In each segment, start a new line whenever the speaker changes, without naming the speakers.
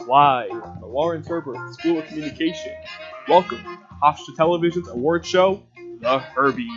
live from the Lawrence Herbert School of Communication. Welcome to Hofstra Television's award show, The Herbies.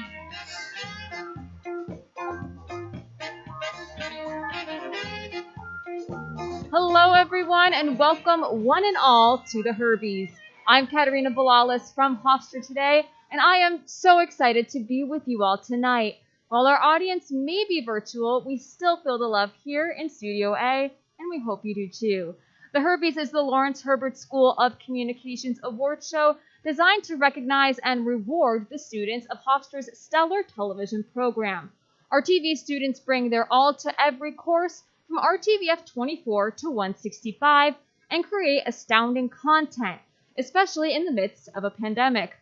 Hello everyone and welcome one and all to The Herbies. I'm Katerina Balalis from Hofstra today, and I am so excited to be with you all tonight. While our audience may be virtual, we still feel the love here in Studio A, and we hope you do too. The Herbies is the Lawrence Herbert School of Communications award show designed to recognize and reward the students of Hofstra's stellar television program. Our TV students bring their all to every course from RTVF 24 to 165 and create astounding content, especially in the midst of a pandemic.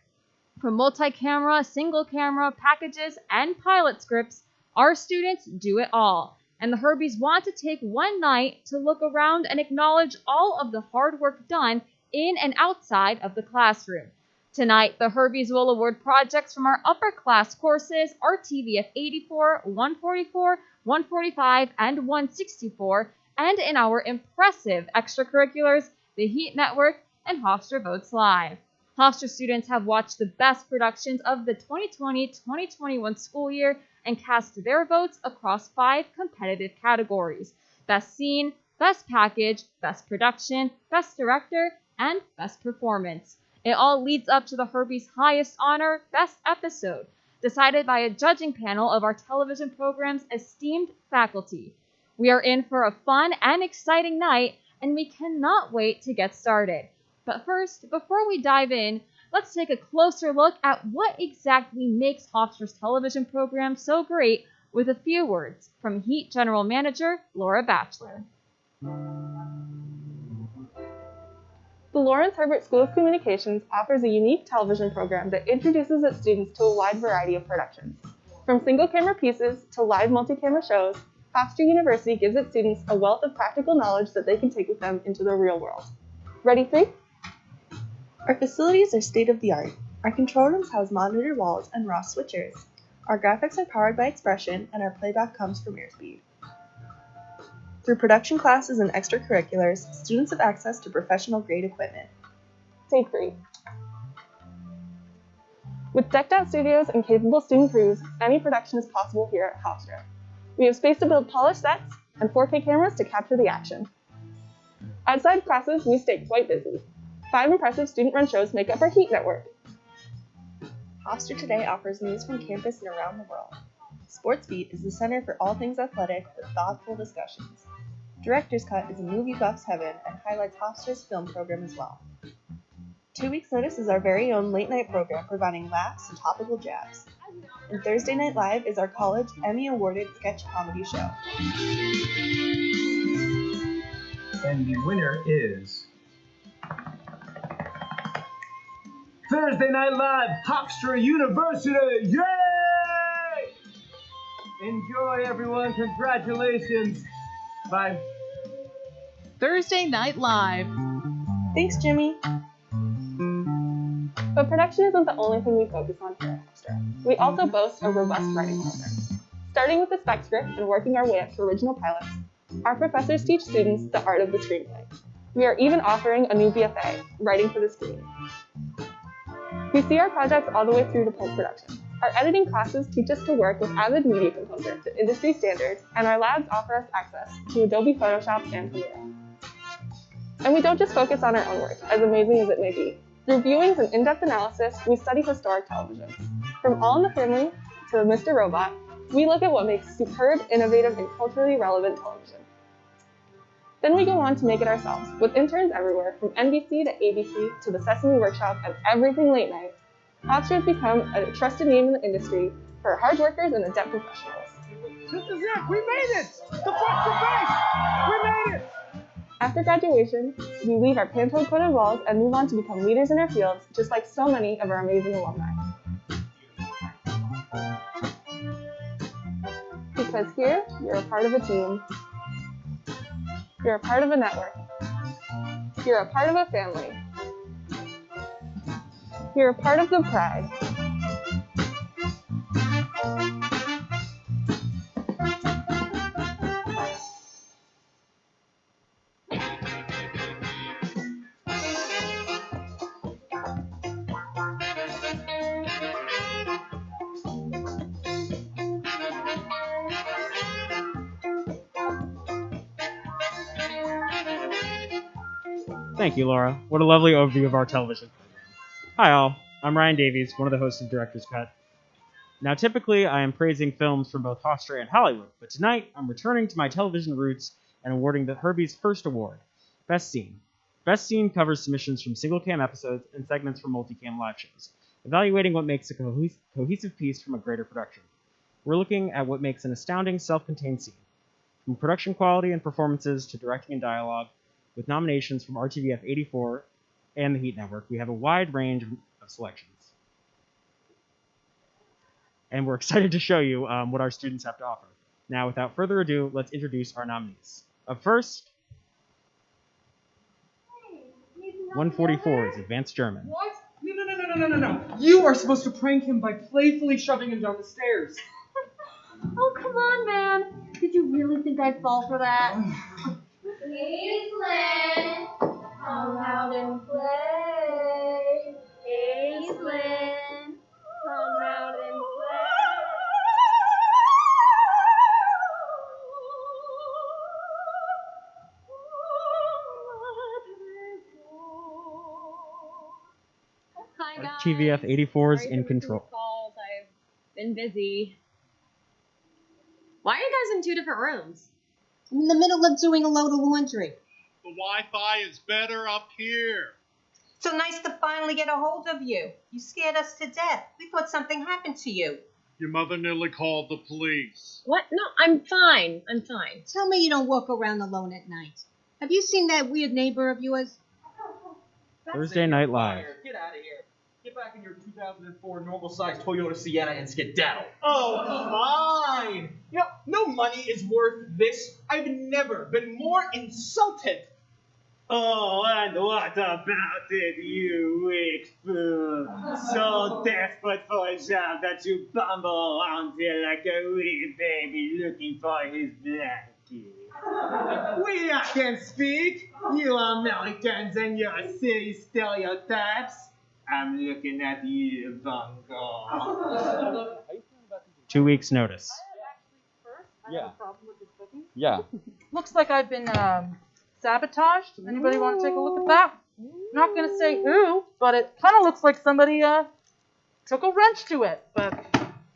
From multi-camera, single-camera packages, and pilot scripts, our students do it all. And the Herbies want to take one night to look around and acknowledge all of the hard work done in and outside of the classroom. Tonight, the Herbies will award projects from our upper class courses, RTVF 84, 144, 145, and 164, and in our impressive extracurriculars, the Heat Network and Hofstra Votes Live. Hofstra students have watched the best productions of the 2020-2021 school year and cast their votes across 5 competitive categories: Best Scene, Best Package, Best Production, Best Director, and Best Performance. It all leads up to the Herbies' highest honor, Best Episode, decided by a judging panel of our television program's esteemed faculty. We are in for a fun and exciting night, and we cannot wait to get started. But first, before we dive in, let's take a closer look at what exactly makes Hofstra's television program so great with a few words from Heat General Manager Laura Batchelor.
The Lawrence Herbert School of Communications offers a unique television program that introduces its students to a wide variety of productions. From single-camera pieces to live multi-camera shows, Hofstra University gives its students a wealth of practical knowledge that they can take with them into the real world. Ready, 3?
Our facilities are state-of-the-art. Our control rooms house monitor walls and raw switchers. Our graphics are powered by expression, and our playback comes from airspeed. Through production classes and extracurriculars, students have access to professional-grade equipment.
Take 3. With decked-out studios and capable student crews, any production is possible here at Hofstra. We have space to build polished sets and 4K cameras to capture the action. Outside classes, we stay quite busy. 5 impressive student-run shows make up our Heat Network.
Hofstra Today offers news from campus and around the world. Sports Beat is the center for all things athletic with thoughtful discussions. Director's Cut is a movie buff's heaven and highlights Hofstra's film program as well. 2 Weeks Notice is our very own late-night program providing laughs and topical jabs. And Thursday Night Live is our college Emmy-awarded sketch comedy show.
And the winner is Thursday Night Live, Hofstra University! Yay! Enjoy, everyone. Congratulations. Bye.
Thursday Night Live.
Thanks, Jimmy.
But production isn't the only thing we focus on here at Hofstra. We also boast a robust writing program. Starting with the spec script and working our way up to original pilots, our professors teach students the art of the screenplay. We are even offering a new BFA, Writing for the Screen. We see our projects all the way through to post-production. Our editing classes teach us to work with Avid Media Composer to industry standards, and our labs offer us access to Adobe Photoshop and Premiere. And we don't just focus on our own work, as amazing as it may be. Through viewings and in-depth analysis, we study historic television. From All in the Family to Mr. Robot, we look at what makes superb, innovative, and culturally relevant television. Then we go on to make it ourselves, with interns everywhere, from NBC to ABC to the Sesame Workshop and everything late night. Hofstra has become a trusted name in the industry for hard workers and adept professionals.
This is it! We made it! The base! We made it!
After graduation, we leave our Pantone-coated walls and move on to become leaders in our fields, just like so many of our amazing alumni. Because here, you're a part of a team. You're a part of a network. You're a part of a family. You're a part of the pride.
Thank you, Laura. What a lovely overview of our television program. Hi all, I'm Ryan Davies, one of the hosts of Director's Cut. Now typically I am praising films from both Hofstra and Hollywood, but tonight I'm returning to my television roots and awarding the Herbies' first award, Best Scene. Best Scene covers submissions from single-cam episodes and segments from multi-cam live shows, evaluating what makes a cohesive piece from a greater production. We're looking at what makes an astounding self-contained scene, from production quality and performances to directing and dialogue. With nominations from RTVF 84 and the Heat Network, we have a wide range of selections. And we're excited to show you what our students have to offer. Now, without further ado, let's introduce our nominees. Up first, 144 is Advanced German.
What? No. You are supposed to prank him by playfully shoving him down the stairs.
Oh, come on, man. Did you really think I'd fall for that? Aislinn, come out and play. Aislinn, come out and play. Hi guys.
TVF 84 is
Sorry
in
for
control.
missing calls. I've been busy. Why are you guys in 2 different rooms?
I'm in the middle of doing a load of laundry.
The Wi-Fi is better up here.
So nice to finally get a hold of you. You scared us to death. We thought something happened to you.
Your mother nearly called the police.
What? No, I'm fine. I'm fine.
Tell me you don't walk around alone at night. Have you seen that weird neighbor of yours?
Thursday Night Live.
Get out of here. Get back in your 2004 normal-sized Toyota Sienna and skedaddle.
Oh, fine. You know, no money is worth this. I've never been more insulted.
Oh, and what about it, you weak fool? So desperate for a job that you bumble around here like a wee baby looking for his blankie. We can speak, you Americans and your silly stereotypes. I'm looking at you, Bungo.
2 weeks notice.
Yeah. Looks like I've been sabotaged. Anybody want to take a look at that? Not going to say who, but it kind of looks like somebody took a wrench to it. But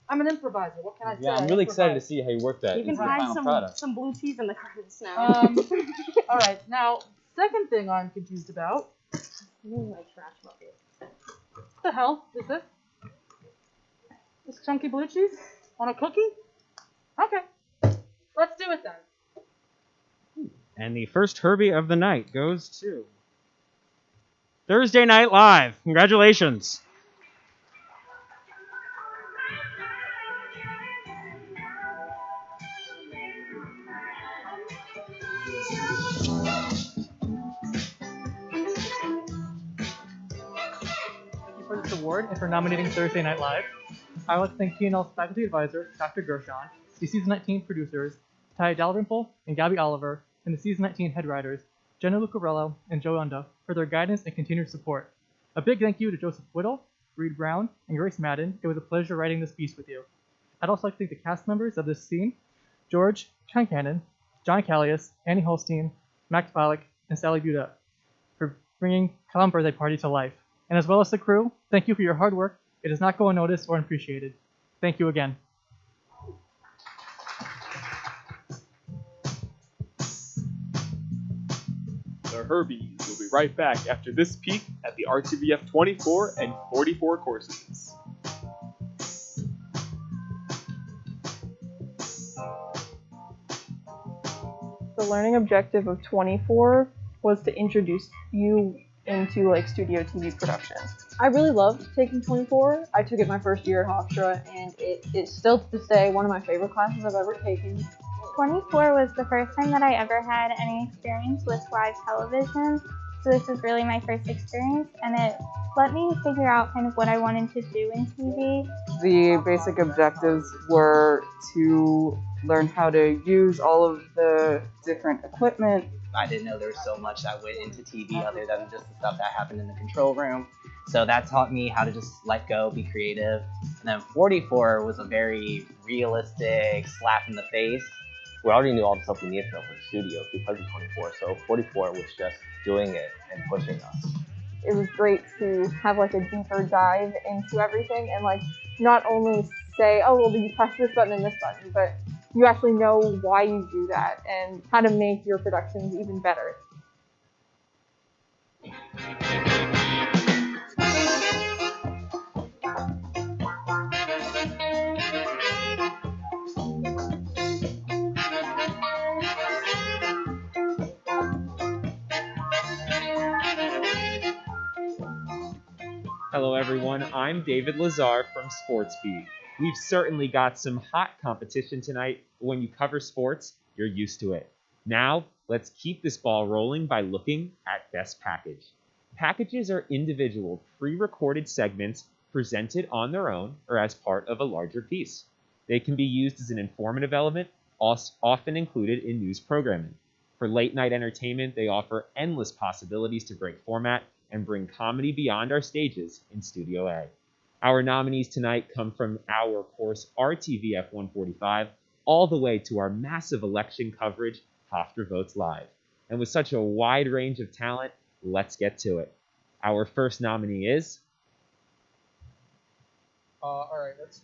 I'm an improviser. What can I say?
Yeah, I'm really excited to see how you work that
You can
into the final
find
product.
some blue cheese in the gardens now.
All right. Now, second thing I'm confused about. What the hell is this? This chunky blue cheese on a cookie? Okay. Let's do it then.
And the first Herbie of the night goes to Thursday Night Live. Congratulations.
For this award and for nominating Thursday Night Live. I would like to thank T&L's faculty advisor, Dr. Gershon, the Season 19 producers, Ty Dalrymple and Gabby Oliver, and the Season 19 head writers, Jenna Lucarello and Joe Unda, for their guidance and continued support. A big thank you to Joseph Whittle, Reed Brown, and Grace Madden. It was a pleasure writing this piece with you. I'd also like to thank the cast members of this scene, George Cannon, John Callius, Annie Holstein, Max Ballack, and Sally Buda, for bringing Clown Birthday Party to life. And as well as the crew, thank you for your hard work. It does not go unnoticed or unappreciated. Thank you again.
The Herbies will be right back after this peek at the RTVF 24 and 44 courses.
The learning objective of 24 was to introduce you into like studio TV production. I really loved taking 24. I took it my first year at Hofstra, and it is still to this day one of my favorite classes I've ever taken.
24 was the first time that I ever had any experience with live television, so this was really my first experience, and it let me figure out kind of what I wanted to do in TV.
The basic objectives were to learn how to use all of the different equipment.
I didn't know there was so much that went into TV other than just the stuff that happened in the control room. So that taught me how to just let go, be creative. And then 44 was a very realistic slap in the face.
we already knew all the stuff we needed to know for the studio because of 24. So 44 was just doing it and pushing us.
It was great to have like a deeper dive into everything and like not only say, oh, well, you press this button and this button, but you actually know why you do that and how to make your productions even better.
Hello everyone, I'm David Lazar from SportsBeat. We've certainly got some hot competition tonight, but when you cover sports, you're used to it. Now, let's keep this ball rolling by looking at Best Package. Packages are individual, pre-recorded segments presented on their own or as part of a larger piece. They can be used as an informative element, often included in news programming. For late-night entertainment, they offer endless possibilities to break format and bring comedy beyond our stages in Studio A. Our nominees tonight come from our course RTVF 145 all the way to our massive election coverage, Hofstra Votes Live. And with such a wide range of talent, let's get to it. Our first nominee is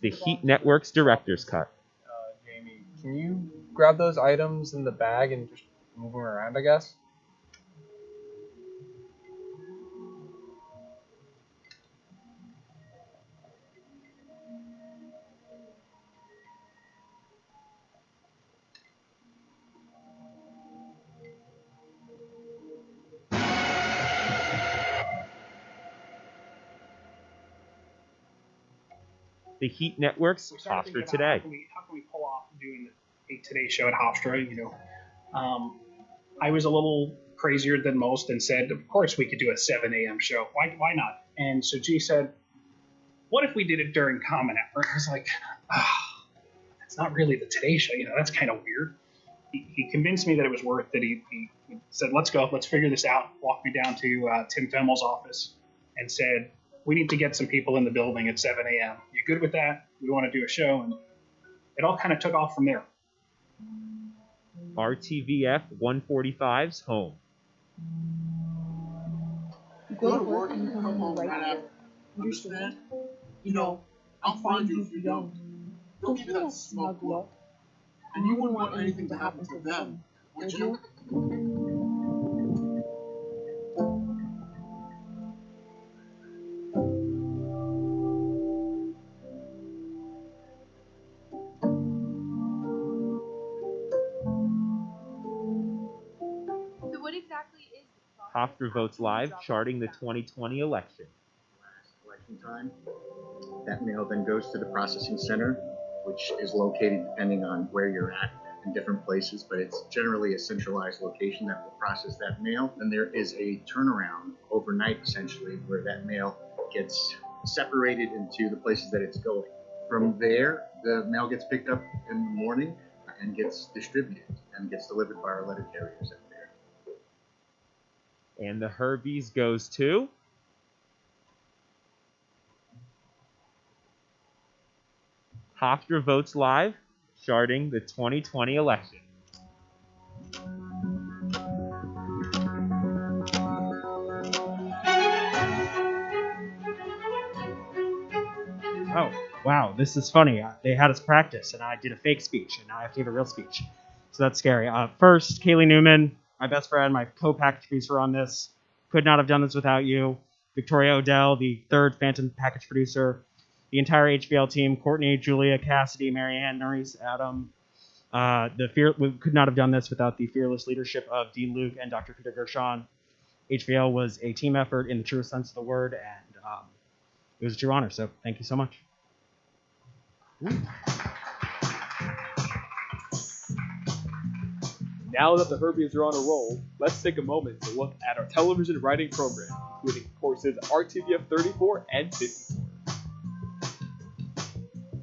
the Heat Network's Director's Cut.
Jamie, can you grab those items in the bag and just move them around, I guess?
The Heat Network's Hofstra Today.
How can we pull off doing a Today show at Hofstra? I was a little crazier than most and said, of course we could do a 7 a.m. show. Why not? And so G said, what if we did it during Common Hour? I was like, that's not really the Today show. That's kind of weird. He convinced me that it was worth it. He said, let's go. Let's figure this out. Walked me down to Tim Femmel's office and said, we need to get some people in the building at 7 a.m. You good with that? We want to do a show. And it all kind of took off from there.
RTVF 145's home.
You go to work and you come home right after. Understand? I'll find you if you don't. Don't give me that smug look. And you wouldn't want anything to happen to them, would you?
Hofstra Votes Live, charting the 2020 election.
Election time. That mail then goes to the processing center, which is located depending on where you're at in different places, but it's generally a centralized location that will process that mail. And there is a turnaround overnight, essentially, where that mail gets separated into the places that it's going. From there, the mail gets picked up in the morning and gets distributed and gets delivered by our letter carriers at there.
And the Herbies goes to Hofstra Votes Live, charting the 2020 election.
Oh, wow, this is funny. They had us practice, and I did a fake speech, and now I have to give a real speech. So that's scary. First, Kaylee Newman, my best friend, my co-package producer on this. Could not have done this without you. Victoria Odell, the third Phantom package producer. The entire HBL team, Courtney, Julia, Cassidy, Marianne, Norris, Adam. We could not have done this without the fearless leadership of Dean Luke and Dr. Peter Gershon. HBL was a team effort in the truest sense of the word, and it was a true honor, so thank you so much.
Now that the Herbies are on a roll, let's take a moment to look at our television writing program, including courses RTVF 34 and 54.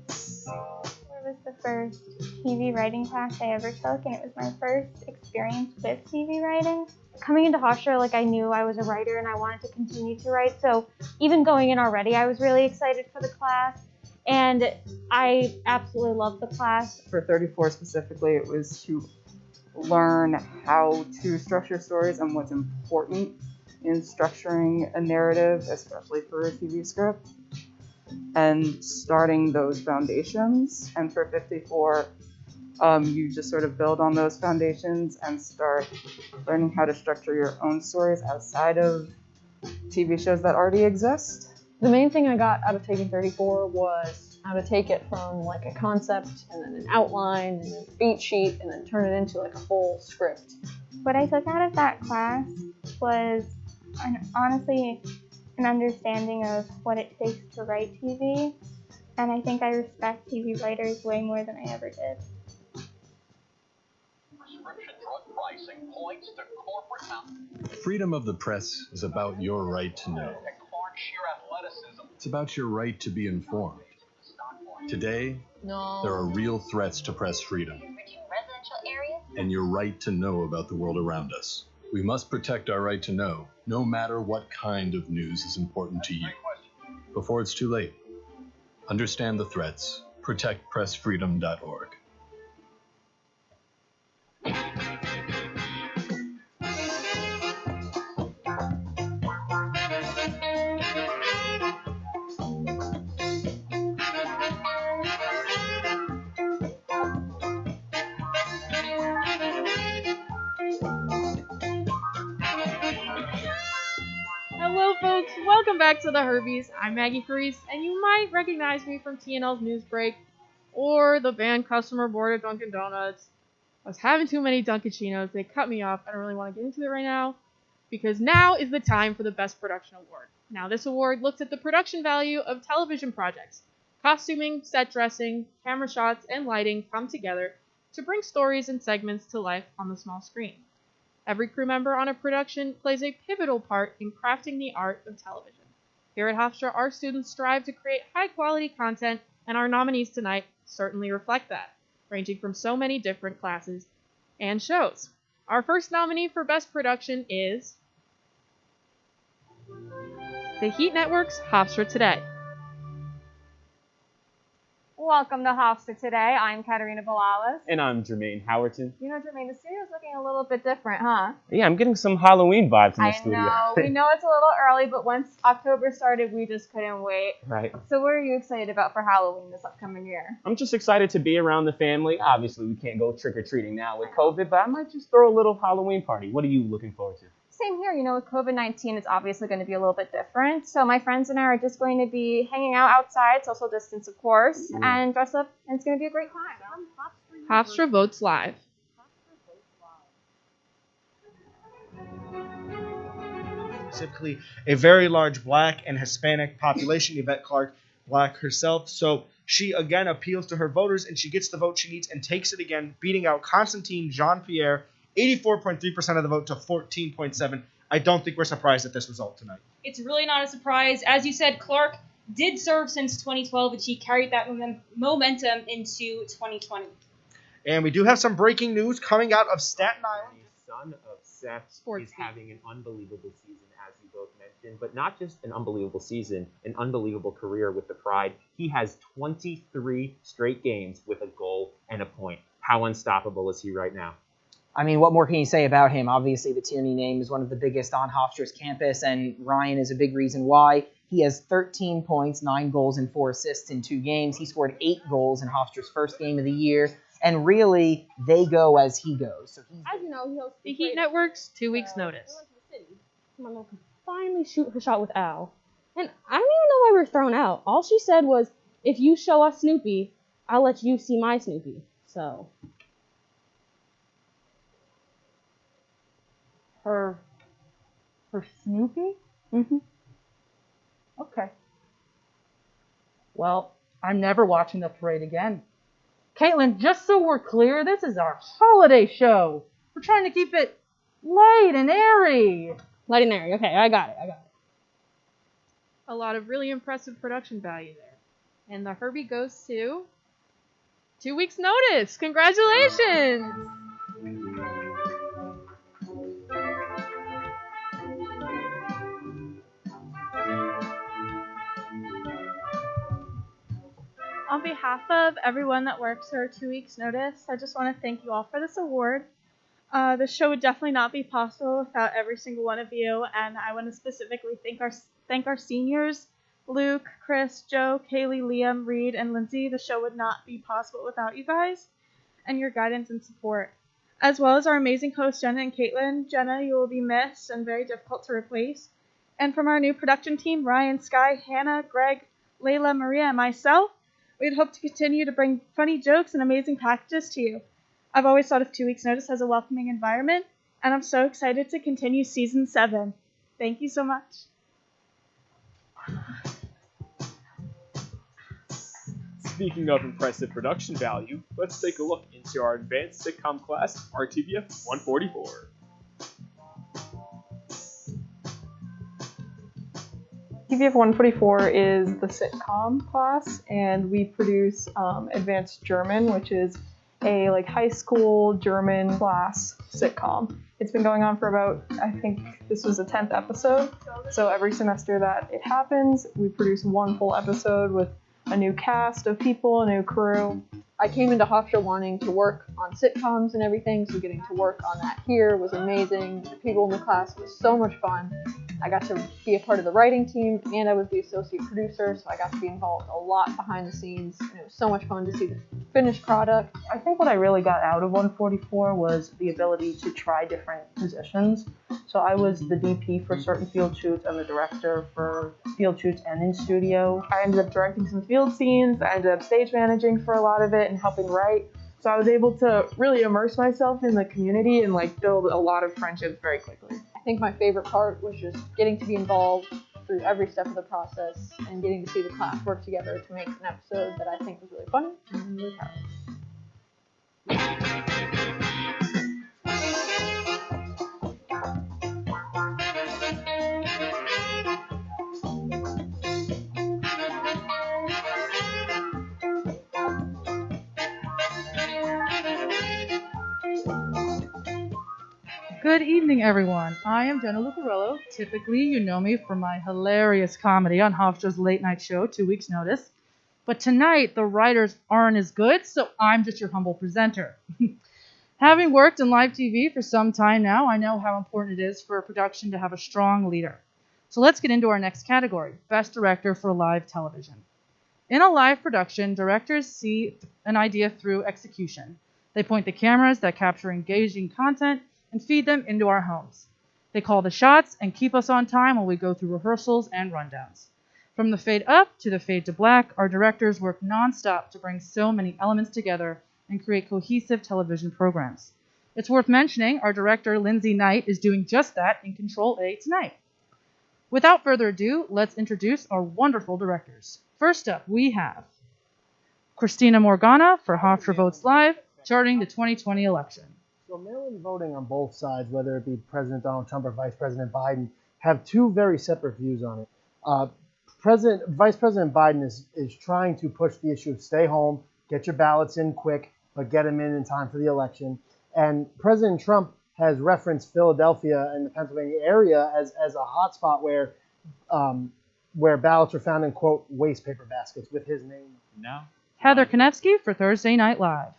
It was the first TV writing class I ever took, and it was my first experience with TV writing. Coming into Hofstra, I knew I was a writer and I wanted to continue to write, so even going in already, I was really excited for the class, and I absolutely loved the class.
For 34 specifically, it was to learn how to structure stories and what's important in structuring a narrative, especially for a TV script, and starting those foundations. And for 54, you just sort of build on those foundations and start learning how to structure your own stories outside of TV shows that already exist.
The main thing I got out of taking 34 was how to take it from like a concept and then an outline and then a beat sheet and then turn it into like a whole script.
What I took out of that class was honestly an understanding of what it takes to write TV, and I think I respect TV writers way more than I ever did.
Freedom of the press is about your right to know. It's about your right to be informed. Today, there are real threats to press freedom and your right to know about the world around us. We must protect our right to know, no matter what kind of news is important to you. Before it's too late, understand the threats. ProtectPressFreedom.org.
Hello, folks. Welcome back to the Herbies. I'm Maggie Freeze, and you might recognize me from TNL's News Break or the banned customer board at Dunkin' Donuts. I was having too many Dunkachinos. They cut me off. I don't really want to get into it right now because now is the time for the Best Production Award. Now, this award looks at the production value of television projects. Costuming, set dressing, camera shots, and lighting come together to bring stories and segments to life on the small screen. Every crew member on a production plays a pivotal part in crafting the art of television. Here at Hofstra, our students strive to create high-quality content, and our nominees tonight certainly reflect that, ranging from so many different classes and shows. Our first nominee for Best Production is the Heat Network's Hofstra Today. Welcome to Hofstra Today. I'm Katerina Valalis.
And I'm Jermaine Howerton.
You know, Jermaine, the studio's looking a little bit different, huh?
Yeah, I'm getting some Halloween vibes in the studio.
I know. We know it's a little early, but once October started, we just couldn't wait.
Right.
So what are you excited about for Halloween this upcoming year?
I'm just excited to be around the family. Obviously, we can't go trick-or-treating now with COVID, but I might just throw a little Halloween party. What are you looking forward to?
Same here. You know, with COVID-19, it's obviously going to be a little bit different. So my friends and I are just going to be hanging out outside, social distance, of course, and dress up, and it's going to be a great time. Hofstra votes live.
Specifically, a very large Black and Hispanic population. Yvette Clarke, Black herself. So she again appeals to her voters, and she gets the vote she needs and takes it again, beating out Constantine Jean-Pierre, 84.3% of the vote to 14.7%. I don't think we're surprised at this result tonight.
It's really not a surprise. As you said, Clarke did serve since 2012, and she carried that momentum into 2020.
And we do have some breaking news coming out of Staten Island.
The son of Seth is having an unbelievable season, as you both mentioned, but not just an unbelievable season, an unbelievable career with the Pride. He has 23 straight games with a goal and a point. How unstoppable is he right now?
I mean, what more can you say about him? Obviously, the Tierney name is one of the biggest on Hofstra's campus, and Ryan is a big reason why. He has 13 points, 9 goals, and 4 assists in 2 games. He scored 8 goals in Hofstra's first game of the year, and really, they go as he goes. So he's
As you know, he hosts
The Heat Network's 2 weeks notice.
My mom could finally shoot her shot with Al. And I don't even know why we were thrown out. All she said was, if you show us Snoopy, I'll let you see my Snoopy. So...
Her Snoopy?
Mm-hmm.
Okay. Well, I'm never watching the parade again. Caitlin, just so we're clear, this is our holiday show. We're trying to keep it light and airy.
Light and airy. Okay, I got it.
A lot of really impressive production value there. And the Herbie goes to 2 weeks notice. Congratulations!
On behalf of everyone that works for 2 weeks notice, I just want to thank you all for this award.
This show would definitely not be possible without every single one of you, and I want to specifically thank our seniors, Luke, Chris, Joe, Kaylee, Liam, Reed, and Lindsay. The show would not be possible without you guys and your guidance and support, as well as our amazing hosts, Jenna and Caitlin. Jenna, you will be missed and very difficult to replace. And from our new production team, Ryan, Sky, Hannah, Greg, Layla, Maria, and myself, we'd hope to continue to bring funny jokes and amazing packages to you. I've always thought of 2 Weeks Notice as a welcoming environment, and I'm so excited to continue Season 7. Thank you so much.
Speaking of impressive production value, let's take a look into our advanced sitcom class, RTVF 144.
TVF 144 is the sitcom class, and we produce advanced German, which is a high school German class sitcom. It's been going on for about, I think this was the 10th episode. So every semester that it happens, we produce one full episode with a new cast of people, a new crew.
I came into Hofstra wanting to work on sitcoms and everything, so getting to work on that here was amazing. The people in the class was so much fun. I got to be a part of the writing team, and I was the associate producer, so I got to be involved a lot behind the scenes, and it was so much fun to see the finished product.
I think what I really got out of 144 was the ability to try different positions. So I was the DP for certain field shoots and the director for field shoots and in studio.
I ended up directing some field scenes, I ended up stage managing for a lot of it and helping write. So I was able to really immerse myself in the community and build a lot of friendships very quickly.
I think my favorite part was just getting to be involved through every step of the process and getting to see the class work together to make an episode that I think was really funny and really proud
Good evening, everyone. I am Jenna Lucarello. Typically, you know me for my hilarious comedy on Hofstra's late night show, 2 Weeks Notice. But tonight, the writers aren't as good, so I'm just your humble presenter. Having worked in live TV for some time now, I know how important it is for a production to have a strong leader. So let's get into our next category, Best Director for Live Television. In a live production, directors see an idea through execution. They point the cameras that capture engaging content and feed them into our homes. They call the shots and keep us on time while we go through rehearsals and rundowns. From the fade up to the fade to black, our directors work nonstop to bring so many elements together and create cohesive television programs. It's worth mentioning our director, Lindsay Knight, is doing just that in Control A tonight. Without further ado, let's introduce our wonderful directors. First up, we have Christina Morgana for Hofstra Votes Live, charting the 2020 election.
So mail-in voting on both sides, whether it be President Donald Trump or Vice President Biden, have two very separate views on it. Vice President Biden is trying to push the issue of stay home, get your ballots in quick, but get them in time for the election. And President Trump has referenced Philadelphia and the Pennsylvania area as a hotspot where ballots are found in, quote, waste paper baskets with his name.
No.
Heather Konevsky for Thursday Night Live.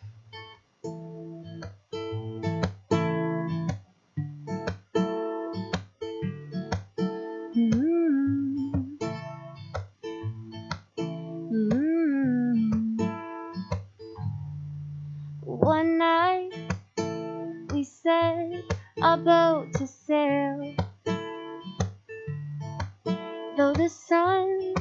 One night we set a boat to sail, though the sun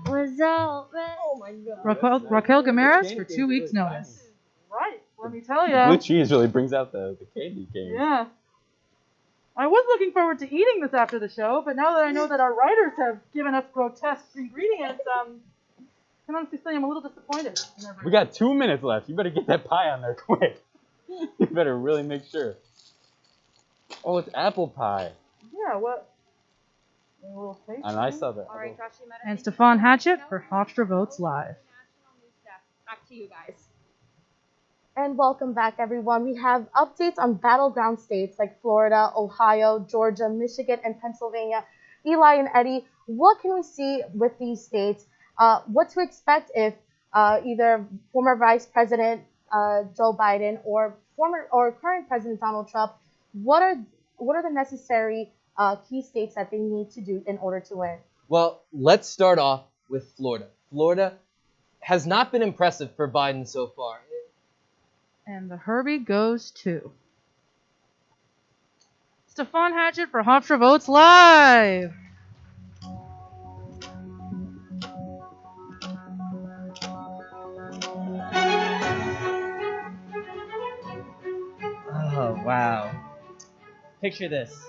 was already. Oh my God!
Raquel Gamares for 2 Weeks Notice. Right, let me tell you.
Blue cheese really brings out the candy cane.
Yeah. I was looking forward to eating this after the show, but now that I know that our writers have given us grotesque ingredients, I can honestly say I'm a little disappointed.
We got 2 minutes left. You better get that pie on there quick. You better really make sure. Oh, it's apple pie.
Yeah, what? A little taste.
And I saw that.
All right, Josh,
And Stefan Hatchett for Hofstra Votes Live.
Back to you guys. And welcome back, everyone. We have updates on battleground states like Florida, Ohio, Georgia, Michigan, and Pennsylvania. Eli and Eddie, what can we see with these states? What to expect if either former Vice President Joe Biden or
former or current President Donald Trump, what are the necessary key states that they need to do in order to win?
Well, let's start off with Florida. Florida has not been impressive for Biden so far.
And the Herbie goes to Stefan Hatchett for Hofstra Votes Live.
Oh, wow. Picture this.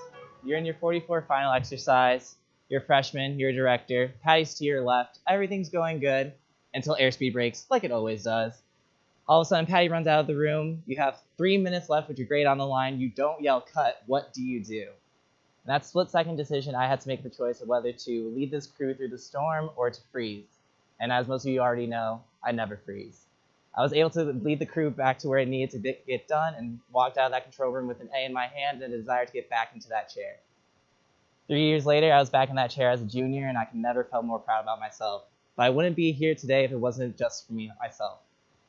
You're in your 44 final exercise. You're a freshman, you're a director. Patty's to your left. Everything's going good until airspeed breaks, like it always does. All of a sudden, Patty runs out of the room. You have 3 minutes left with your grade on the line. You don't yell cut. What do you do? And that split-second decision, I had to make the choice of whether to lead this crew through the storm or to freeze. And as most of you already know, I never freeze. I was able to lead the crew back to where it needed to get done and walked out of that control room with an A in my hand and a desire to get back into that chair. 3 years later, I was back in that chair as a junior, and I can never feel more proud about myself. But I wouldn't be here today if it wasn't just for me myself.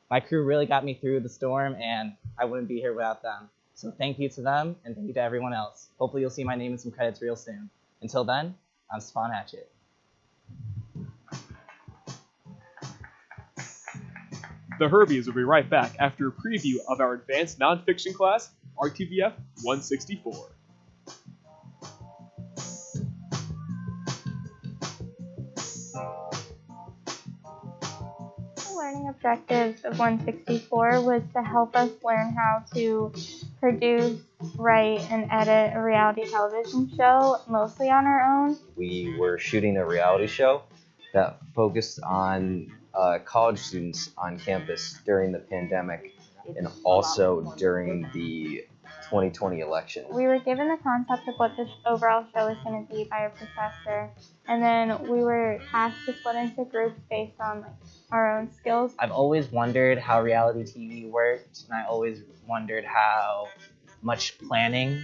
My crew really got me through the storm, and I wouldn't be here without them. So thank you to them, and thank you to everyone else. Hopefully you'll see my name in some credits real soon. Until then, I'm Stefan Hatchett.
The Herbies will be right back after a preview of our advanced nonfiction class, RTVF 164.
The learning objectives of 164 was to help us learn how to produce, write, and edit a reality television show, mostly on our own.
We were shooting a reality show that focused on college students on campus during the pandemic and also during the 2020 election.
We were given the concept of what this overall show was going to be by a professor, and then we were asked to split into groups based on our own skills.
I've always wondered how reality TV worked, and I always wondered how much planning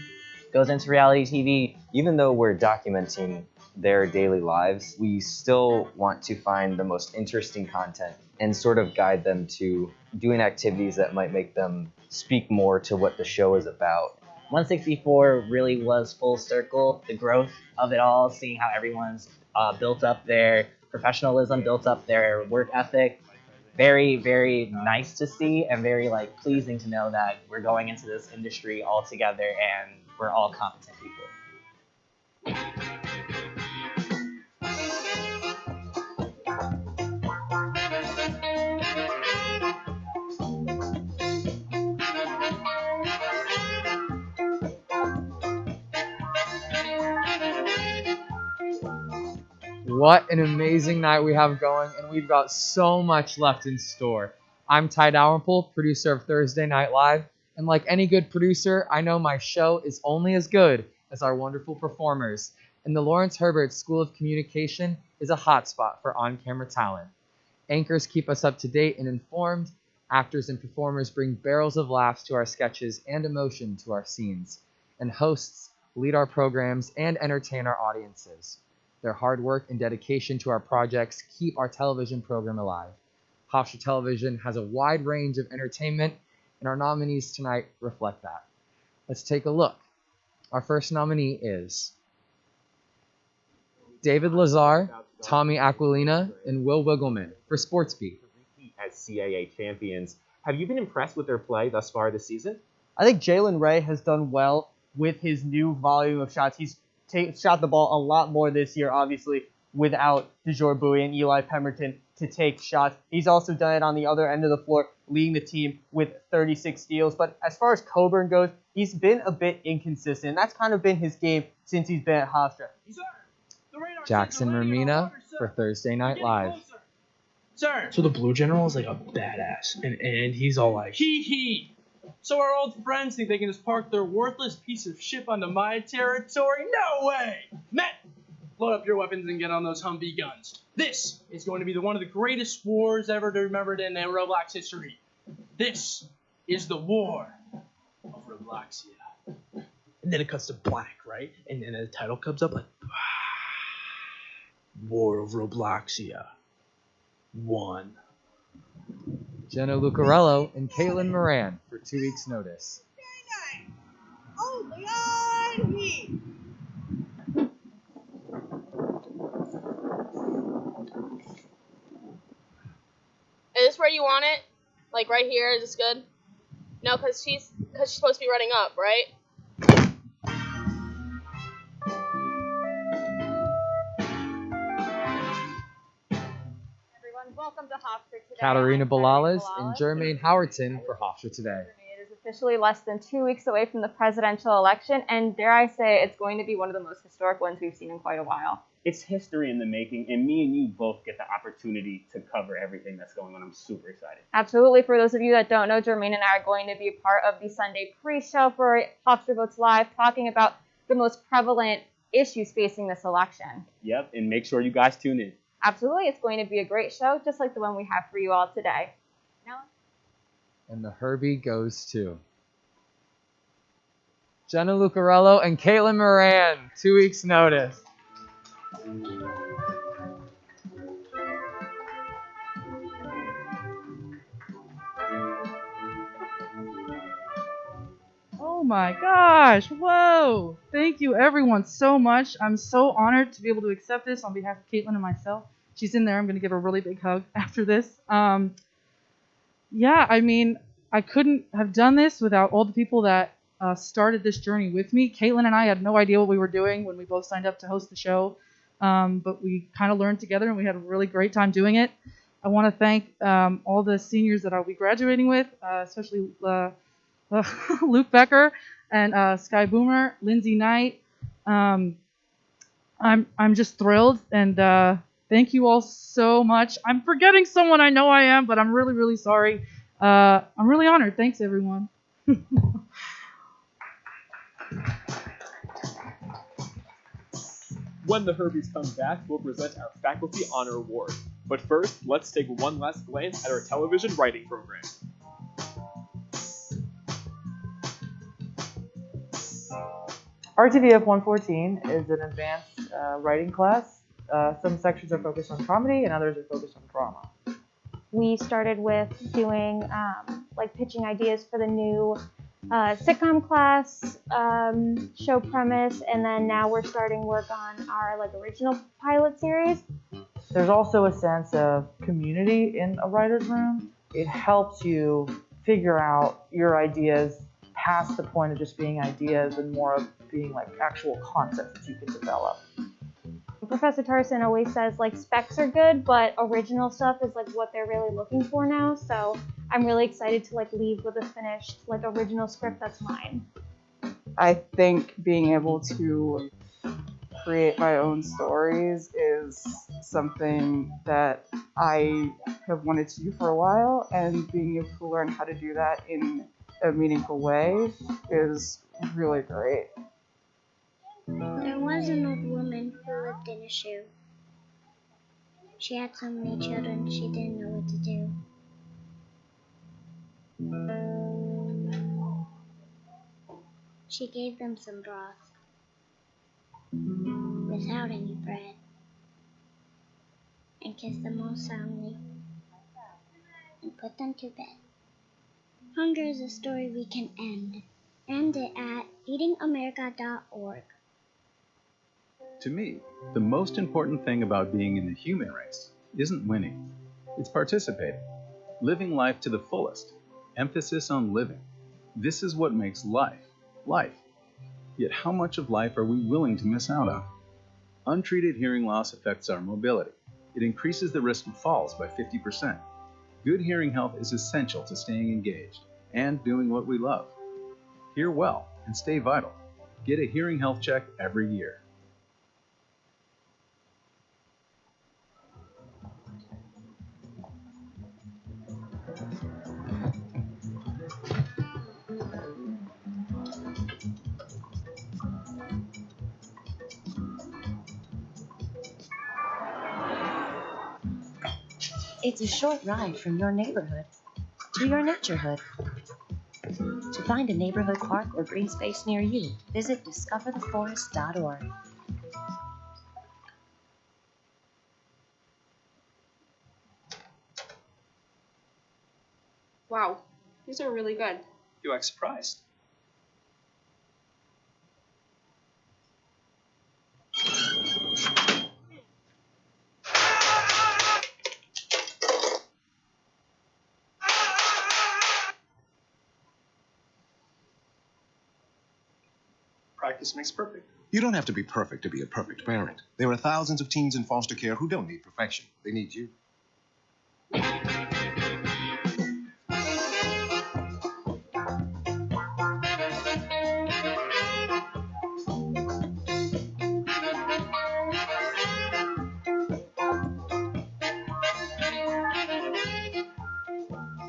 goes into reality TV.
Even though we're documenting their daily lives, we still want to find the most interesting content and sort of guide them to doing activities that might make them speak more to what the show is about.
164 really was full circle, the growth of it all, seeing how everyone's built up their professionalism, built up their work ethic. Very, very nice to see and very pleasing to know that we're going into this industry all together and we're all competent people.
What an amazing night we have going, and we've got so much left in store. I'm Ty Dalrymple, producer of Thursday Night Live, and like any good producer, I know my show is only as good as our wonderful performers, and the Lawrence Herbert School of Communication is a hotspot for on-camera talent. Anchors keep us up to date and informed, actors and performers bring barrels of laughs to our sketches and emotion to our scenes, and hosts lead our programs and entertain our audiences. Their hard work and dedication to our projects keep our television program alive. Hofstra Television has a wide range of entertainment, and our nominees tonight reflect that. Let's take a look. Our first nominee is David Lazar, Tommy Aquilina, and Will Wiggleman for Sportsbeat.
As CAA champions, have you been impressed with their play thus far this season?
I think Jalen Ray has done well with his new volume of shots. He's shot the ball a lot more this year, obviously, without DeJour Bowie and Eli Pemberton to take shots. He's also done it on the other end of the floor, leading the team with 36 steals. But as far as Coburn goes, he's been a bit inconsistent. That's kind of been his game since he's been at Hofstra.
Jackson Romina for Thursday Night Live.
Sir. So the Blue General is like a badass, and he's all like, hee. So our old friends think they can just park their worthless piece of shit onto my territory? No way! Men, load up your weapons and get on those Humvee guns. This is going to be one of the greatest wars ever to remembered in Roblox history. This is the war of Robloxia. And then it cuts to black, right? And then the title comes up like, War of Robloxia 1.
Jenna Lucarello and Caitlin Moran for 2 weeks' notice.
Is this where you want it? Like right here? Is this good? No, because she's supposed to be running up, right?
Everyone, welcome to Hofstra today.
Katarina
I'm
Balalas and Jermaine Howardson for Hofstra Today.
It is officially less than 2 weeks away from the presidential election, and dare I say, it's going to be one of the most historic ones we've seen in quite a while.
It's history in the making, and me and you both get the opportunity to cover everything that's going on. I'm super excited.
Absolutely. For those of you that don't know, Jermaine and I are going to be a part of the Sunday pre-show for Hofstra Votes Live, talking about the most prevalent issues facing this election.
Yep, and make sure you guys tune in.
Absolutely. It's going to be a great show, just like the one we have for you all today. Now,
And the Herbie goes to Jenna Lucarello and Caitlin Moran, 2 weeks' notice.
Oh my gosh, whoa! Thank you everyone so much. I'm so honored to be able to accept this on behalf of Caitlin and myself. She's in there. I'm going to give her a really big hug after this. Yeah, I mean, I couldn't have done this without all the people that started this journey with me. Caitlin and I had no idea what we were doing when we both signed up to host the show, but we kind of learned together and we had a really great time doing it. I want to thank all the seniors that I'll be graduating with, especially Luke Becker and Sky Boomer, Lindsay Knight. I'm just thrilled, and thank you all so much. I'm forgetting someone, I know I am, but I'm really, really sorry. I'm really honored. Thanks, everyone.
When the Herbies come back, we'll present our Faculty Honor Award. But first, let's take one last glance at our television writing program.
RTVF 114 is an advanced writing class. Some sections are focused on comedy and others are focused on drama.
We started with doing like pitching ideas for the new sitcom class, show premise, and then now we're starting work on our like original pilot series.
There's also a sense of community in a writer's room. It helps you figure out your ideas past the point of just being ideas and more of being like actual concepts that you can develop.
Professor Tarson always says like specs are good, but original stuff is like what they're really looking for now. So I'm really excited to like leave with a finished like original script that's mine.
I think being able to create my own stories is something that I have wanted to do for a while, and being able to learn how to do that in a meaningful way is really great.
There was an old woman who lived in a shoe. She had so many children she didn't know what to do. She gave them some broth without any bread and kissed them all soundly and put them to bed. Hunger is a story we can end. End it at feedingamerica.org.
To me, the most important thing about being in the human race isn't winning. It's participating, living life to the fullest. Emphasis on living. This is what makes life, life. Yet how much of life are we willing to miss out on? Untreated hearing loss affects our mobility. It increases the risk of falls by 50%. Good hearing health is essential to staying engaged and doing what we love. Hear well and stay vital. Get a hearing health check every year.
It's a short ride from your neighborhood to your naturehood. To find a neighborhood park or green space near you, visit discovertheforest.org.
Wow, these are really good.
You act surprised. Practice makes perfect.
You don't have to be perfect to be a perfect parent. There are thousands of teens in foster care who don't need perfection. They need you.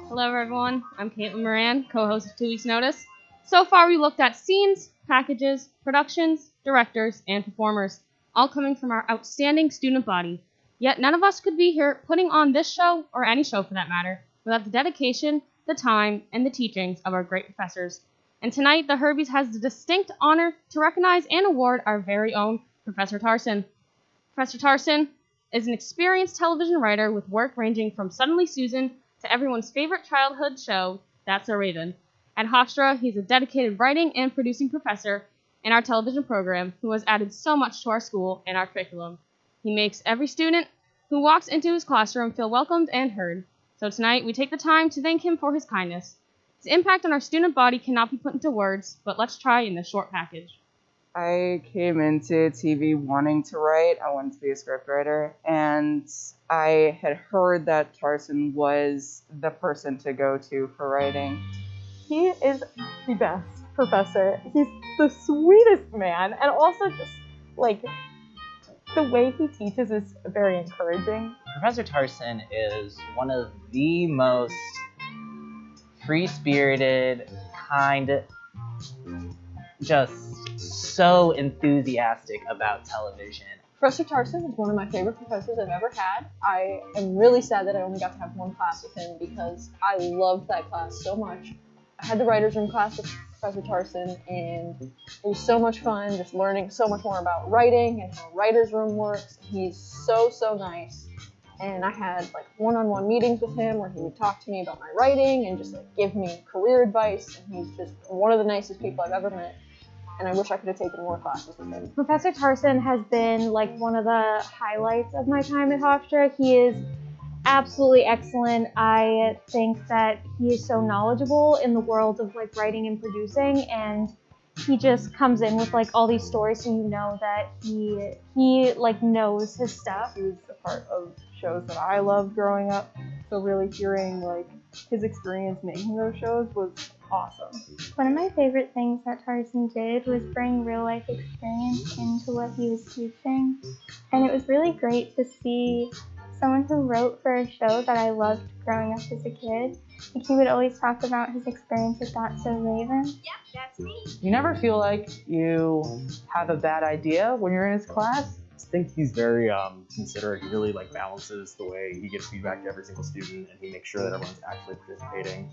Hello, everyone. I'm Caitlin Moran, co-host of 2 Weeks Notice. So far, we looked at scenes, packages, productions, directors, and performers, all coming from our outstanding student body. Yet none of us could be here putting on this show, or any show for that matter, without the dedication, the time, and the teachings of our great professors. And tonight, the Herbies has the distinct honor to recognize and award our very own Professor Tarson. Professor Tarson is an experienced television writer with work ranging from Suddenly Susan to everyone's favorite childhood show, That's So Raven. At Hofstra, he's a dedicated writing and producing professor in our television program who has added so much to our school and our curriculum. He makes every student who walks into his classroom feel welcomed and heard. So tonight, we take the time to thank him for his kindness. His impact on our student body cannot be put into words, but let's try in this short package.
I came into TV wanting to write. I wanted to be a scriptwriter, and I had heard that Tarson was the person to go to for writing.
He is the best professor. He's the sweetest man, and also just, like, the way he teaches is very encouraging.
Professor Tarson is one of the most free-spirited, kind, just so enthusiastic about television.
Professor Tarson is one of my favorite professors I've ever had. I am really sad that I only got to have one class with him because I loved that class so much. I had the writer's room class with Professor Tarson, and it was so much fun just learning so much more about writing and how writer's room works. He's so nice. And I had like one-on-one meetings with him where he would talk to me about my writing and just like give me career advice. And he's just one of the nicest people I've ever met. And I wish I could have taken more classes with him.
Professor Tarson has been like one of the highlights of my time at Hofstra. He is absolutely excellent. I think that he is so knowledgeable in the world of like writing and producing, and he just comes in with like all these stories, so you know that he like knows his stuff.
He was a part of shows that I loved growing up, so really hearing like his experience making those shows was awesome.
One of my favorite things that Tarson did was bring real life experience into what he was teaching, and it was really great to see someone who wrote for a show that I loved growing up as a kid. Like, he would always talk about his experience with That's So Raven.
Yep, that's me.
You never feel like you have a bad idea when you're in his class?
I think he's very considerate. He really like balances the way he gives feedback to every single student, and he makes sure that everyone's actually participating.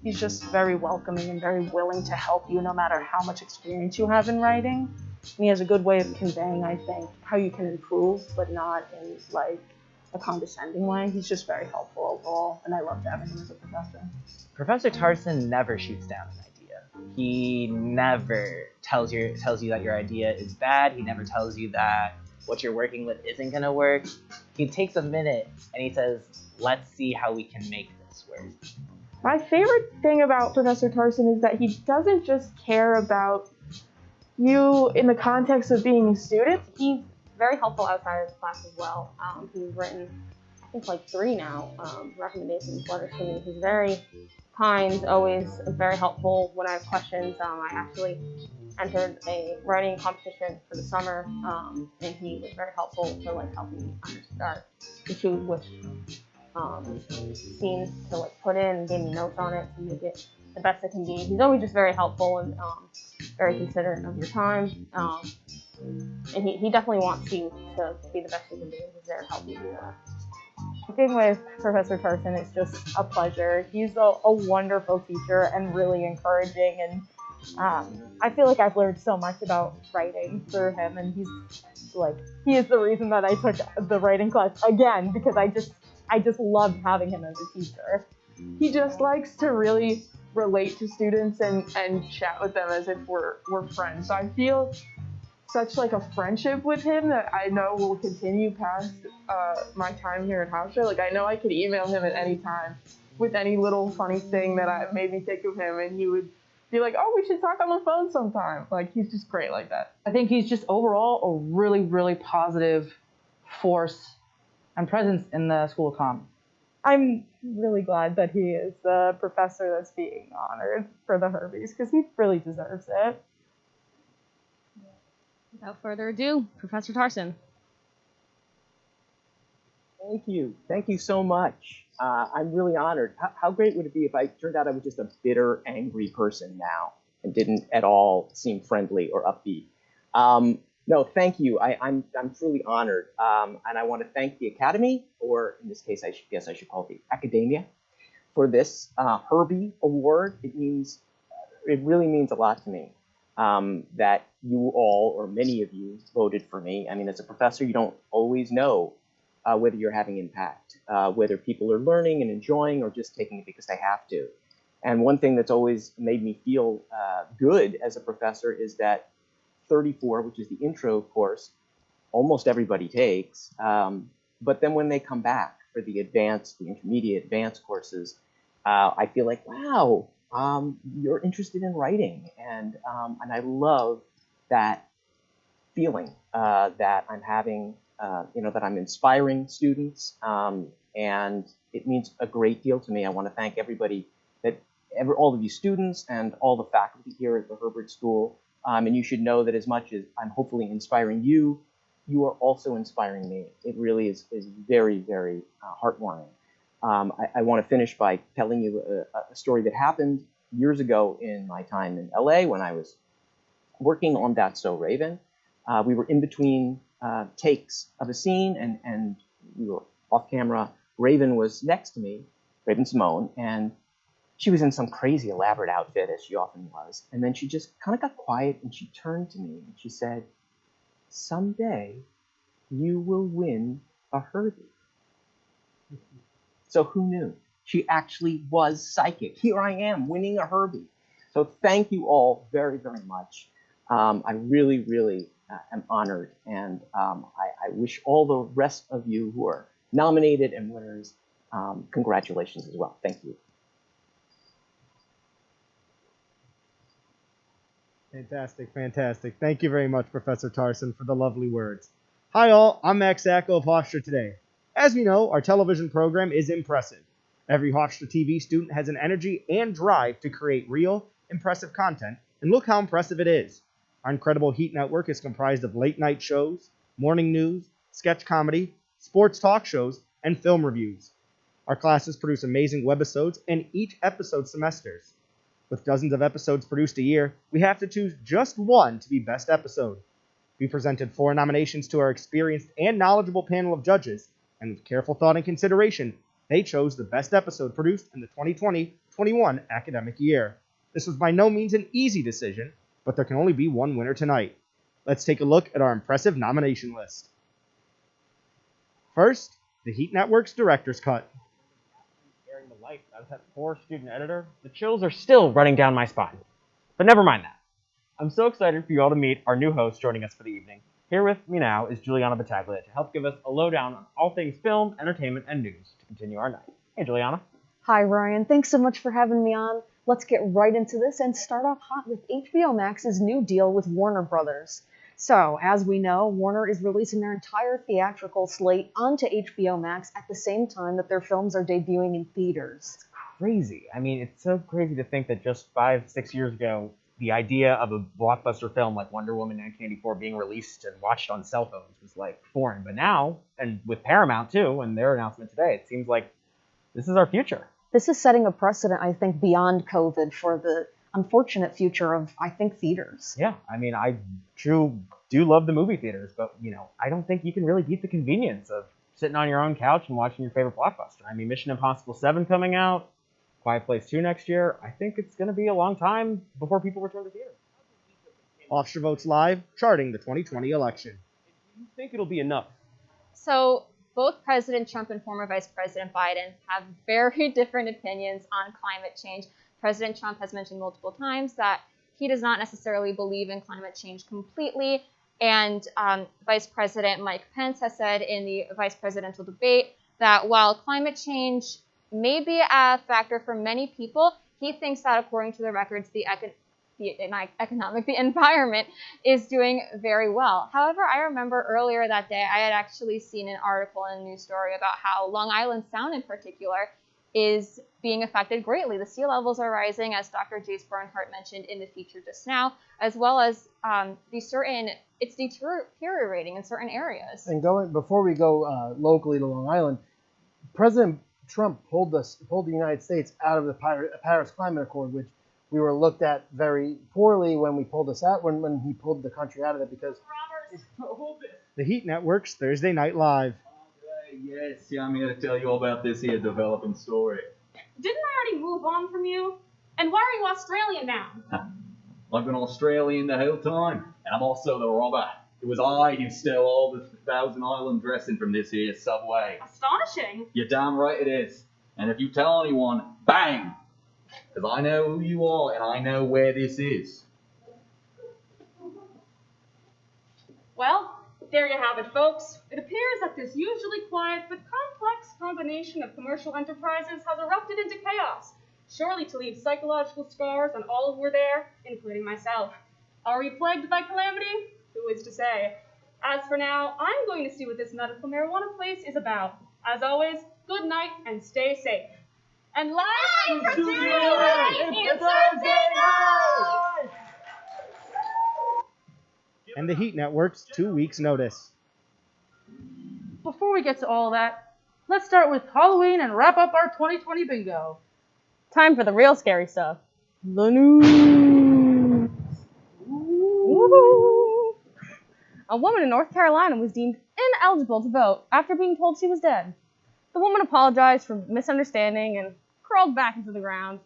He's just very welcoming and very willing to help you no matter how much experience you have in writing. And he has a good way of conveying, I think, how you can improve, but not in like a condescending way. He's just very helpful overall, and I loved having him as a professor.
Professor Tarson never shoots down an idea. He never tells you that your idea is bad. He never tells you that what you're working with isn't going to work. He takes a minute and he says, let's see how we can make this work.
My favorite thing about Professor Tarson is that he doesn't just care about you in the context of being a student.
He's very helpful outside of class as well. He's written, I think, like 3 now, recommendations letters for me. He's very kind, always very helpful when I have questions. I actually entered a writing competition for the summer, and he was very helpful for like helping me understand to choose which scenes to like put in, and gave me notes on it to make it the best it can be. He's always just very helpful and very considerate of your time. And he definitely wants you to be the best you can be, and he's there to help you do that.
Working with Professor Tarson is just a pleasure. He's a wonderful teacher and really encouraging, and I feel like I've learned so much about writing through him, and he is the reason that I took the writing class again, because I just loved having him as a teacher.
he just likes to really relate to students and chat with them as if we're friends. So I feel such like a friendship with him that I know will continue past my time here at Hofstra. Like I know I could email him at any time with any little funny thing that I maybe think of him, and he would be like, "Oh, we should talk on the phone sometime." Like he's just great like that.
I think he's just overall a really, really positive force and presence in the School of Com.
I'm really glad that he is the professor that's being honored for the Herbies because he really deserves it.
Without further ado, Professor Tarson.
Thank you. Thank you so much. I'm really honored. How great would it be if I turned out I was just a bitter, angry person now and didn't at all seem friendly or upbeat? No, thank you. I'm truly honored. And I want to thank the Academy, or in this case, I should call it the Academia, for this Herbie Award. It really means a lot to me that you all, or many of you, voted for me. I mean, as a professor, you don't always know whether you're having impact, whether people are learning and enjoying or just taking it because they have to. And one thing that's always made me feel good as a professor is that 34, which is the intro course, almost everybody takes. But then when they come back for the intermediate advanced courses, I feel like, wow, you're interested in writing. And I love that feeling that I'm having, that I'm inspiring students. And it means a great deal to me. I want to thank everybody, all of you students and all the faculty here at the Herbert School. And you should know that as much as I'm hopefully inspiring you, you are also inspiring me. It really is very, very heartwarming. I want to finish by telling you a story that happened years ago in my time in LA when I was working on That's So Raven. We were in between takes of a scene, and we were off camera. Raven was next to me, Raven Simone, and she was in some crazy elaborate outfit, as she often was. And then she just kind of got quiet, and she turned to me, and she said, "Someday you will win a Herbie." So who knew? She actually was psychic. Here I am, winning a Herbie. So thank you all very, very much. I really, really am honored. And I wish all the rest of you who are nominated and winners congratulations as well. Thank you.
Fantastic, fantastic. Thank you very much, Professor Tarson, for the lovely words. Hi all, I'm Max Sacco of Hofstra Today. As we know, our television program is impressive. Every Hofstra TV student has an energy and drive to create real, impressive content, and look how impressive it is. Our incredible Heat network is comprised of late-night shows, morning news, sketch comedy, sports talk shows, and film reviews. Our classes produce amazing webisodes, and each episode semesters. With dozens of episodes produced a year, we have to choose just one to be Best Episode. We presented 4 nominations to our experienced and knowledgeable panel of judges, and with careful thought and consideration, they chose the Best Episode produced in the 2020-21 academic year. This was by no means an easy decision, but there can only be one winner tonight. Let's take a look at our impressive nomination list. First, the Heat Network's Director's Cut.
Scaring the life out of that poor student editor. The chills are still running down my spine. But never mind that. I'm so excited for you all to meet our new host joining us for the evening. Here with me now is Juliana Battaglia to help give us a lowdown on all things film, entertainment, and news to continue our night. Hey, Juliana.
Hi, Ryan. Thanks so much for having me on. Let's get right into this and start off hot with HBO Max's new deal with Warner Brothers. So, as we know, Warner is releasing their entire theatrical slate onto HBO Max at the same time that their films are debuting in theaters.
Crazy. I mean, it's so crazy to think that just 5-6 years ago, the idea of a blockbuster film like Wonder Woman 1984 being released and watched on cell phones was like foreign. But now, and with Paramount too, and their announcement today, it seems like this is our future.
This is setting a precedent, I think, beyond COVID for the unfortunate future of, I think, theaters.
Yeah, I mean, I do love the movie theaters, but, I don't think you can really beat the convenience of sitting on your own couch and watching your favorite blockbuster. I mean, Mission Impossible 7 coming out, Quiet Place 2 next year. I think it's going to be a long time before people return to theaters.
Hofstra Votes Live, charting the 2020 election.
Do you think it'll be enough?
So, both President Trump and former Vice President Biden have very different opinions on climate change. President Trump has mentioned multiple times that he does not necessarily believe in climate change completely. And Vice President Mike Pence has said in the vice presidential debate that while climate change may be a factor for many people, he thinks that according to the records, the environment is doing very well. However, I remember earlier that day, I had actually seen an article in a news story about how Long Island Sound in particular is being affected greatly. The sea levels are rising, as Dr. Jace Bernhardt mentioned in the feature just now, as well as it's deteriorating in certain areas.
And before we go locally to Long Island, President Trump pulled the United States out of the Paris Climate Accord, which we were looked at very poorly when we pulled us out, when he pulled the country out of it, because
The Heat Network's Thursday Night Live.
Yes, I'm here to tell you all about this here developing story.
Didn't I already move on from you? And why are you Australian now?
I've been Australian the whole time, and I'm also the robber. It was I who stole all the Thousand Island dressing from this here subway.
Astonishing.
You're damn right it is. And if you tell anyone, bang! Because I know who you are, and I know where this is.
Well, there you have it, folks. It appears that this usually quiet but complex combination of commercial enterprises has erupted into chaos, surely to leave psychological scars on all who were there, including myself. Are we plagued by calamity? Who is to say? As for now, I'm going to see what this medical marijuana place is about. As always, good night and stay safe. And live from Studio A, it's Thursday night!
And the Heat Network's 2 weeks' notice.
Before we get to all that, let's start with Halloween and wrap up our 2020 bingo.
Time for the real scary stuff. The news. A woman in North Carolina was deemed ineligible to vote after being told she was dead. The woman apologized for misunderstanding and crawled back into the ground.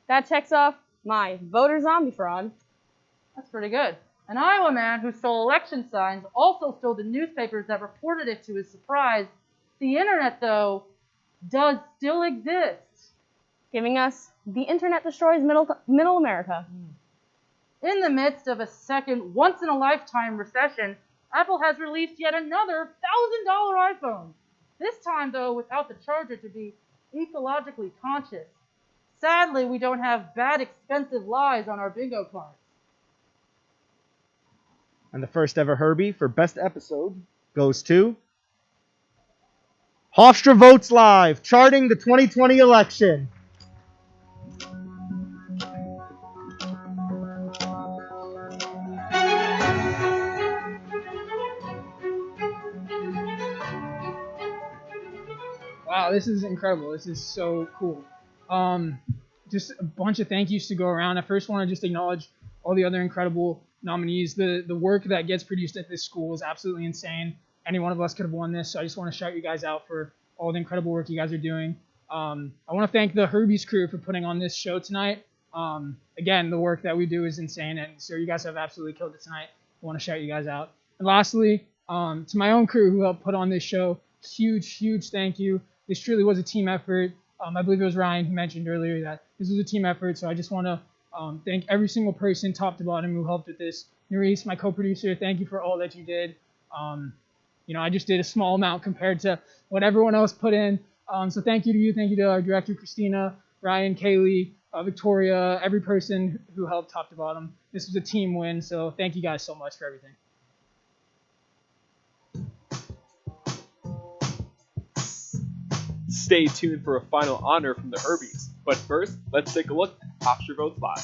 That checks off my voter zombie fraud.
That's pretty good. An Iowa man who stole election signs also stole the newspapers that reported it to his surprise. The internet, though, does still exist.
Giving us the internet destroys middle America.
In the midst of a second once-in-a-lifetime recession, Apple has released yet another $1,000 iPhone. This time, though, without the charger to be ecologically conscious. Sadly, we don't have bad, expensive lies on our bingo cards.
And the first ever Herbie for Best Episode goes to Hofstra Votes Live, charting the 2020 election.
Wow, this is incredible. This is so cool. Just a bunch of thank yous to go around. I first want to just acknowledge all the other incredible nominees. The work that gets produced at this school is absolutely insane. Any one of us could have won this, so I just want to shout you guys out for all the incredible work you guys are doing. I want to thank the Herbies crew for putting on this show tonight. Again, the work that we do is insane, and so you guys have absolutely killed it tonight. I want to shout you guys out. And lastly, to my own crew who helped put on this show, huge thank you. This truly was a team effort. I believe it was Ryan who mentioned earlier that this was a team effort, so I just want to thank every single person, top to bottom, who helped with this. Nerese, my co-producer, thank you for all that you did. I just did a small amount compared to what everyone else put in. So thank you to you. Thank you to our director, Christina, Ryan, Kaylee, Victoria, every person who helped top to bottom. This was a team win, so thank you guys so much for everything.
Stay tuned for a final honor from the Herbies. But first, let's take a look at Hofstra Votes Live.